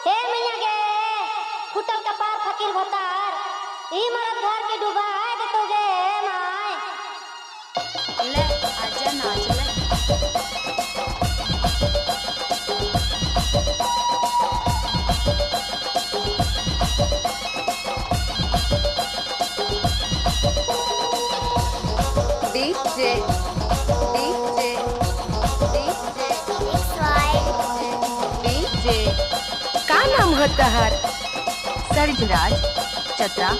हे मैया गे फुटल कपार फकीर भतार ई मरद घर के डुबाए दे तो गे माय ले आजा नाच ले डीजे डीजे डीजे डीजे का नाम है तहर? सरजराज चतरा।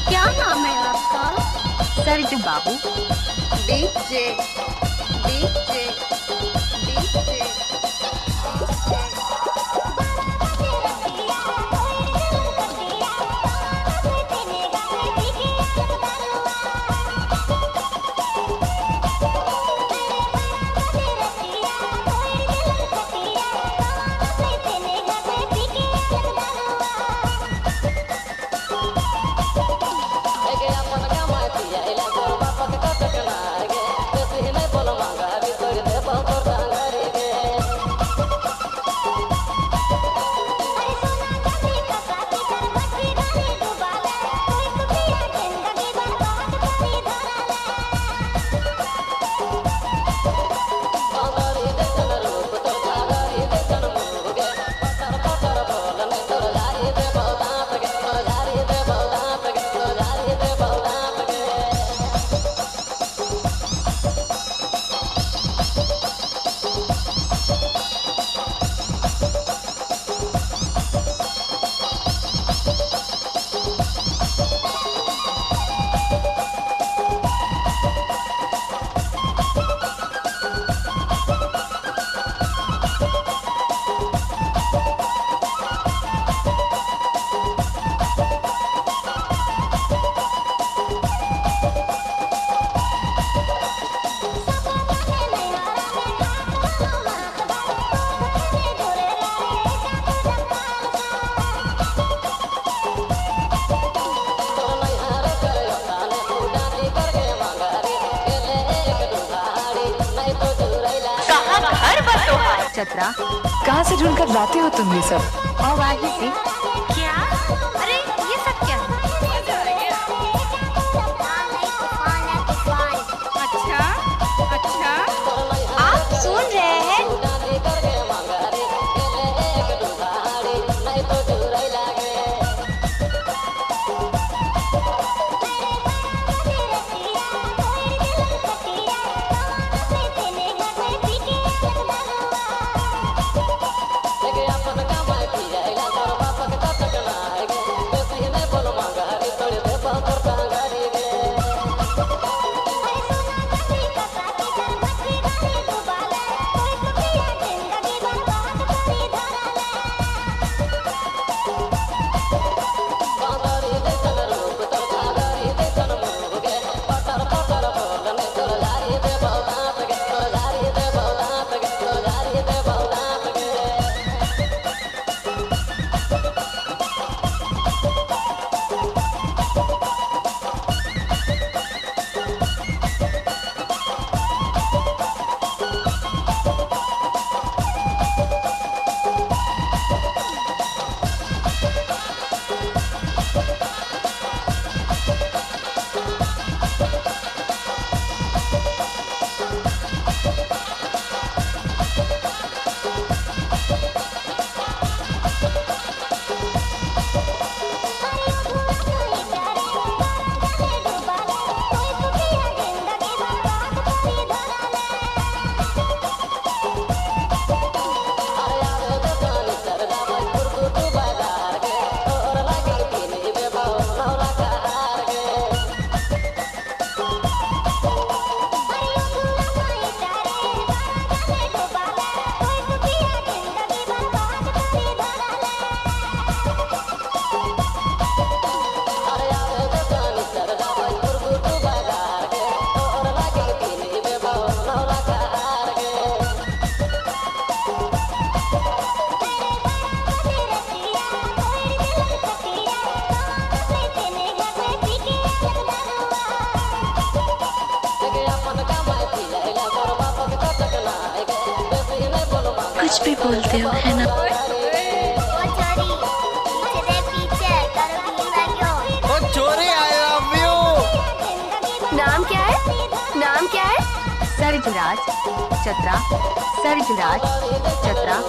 क्या नाम है आपका? सरज बाबू। डीजे डीजे डीजे चतरा। कहाँ से ढूंढकर लाते हो तुम ये सब? और आगे से क्या? अरे ये सब क्या? अच्छा अच्छा आप सुन रहे हैं कुछ भी बोलते हो है ना? सरजराज चतरा सरजराज चतरा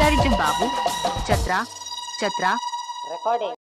सरजन बाबू चतरा चतरा recording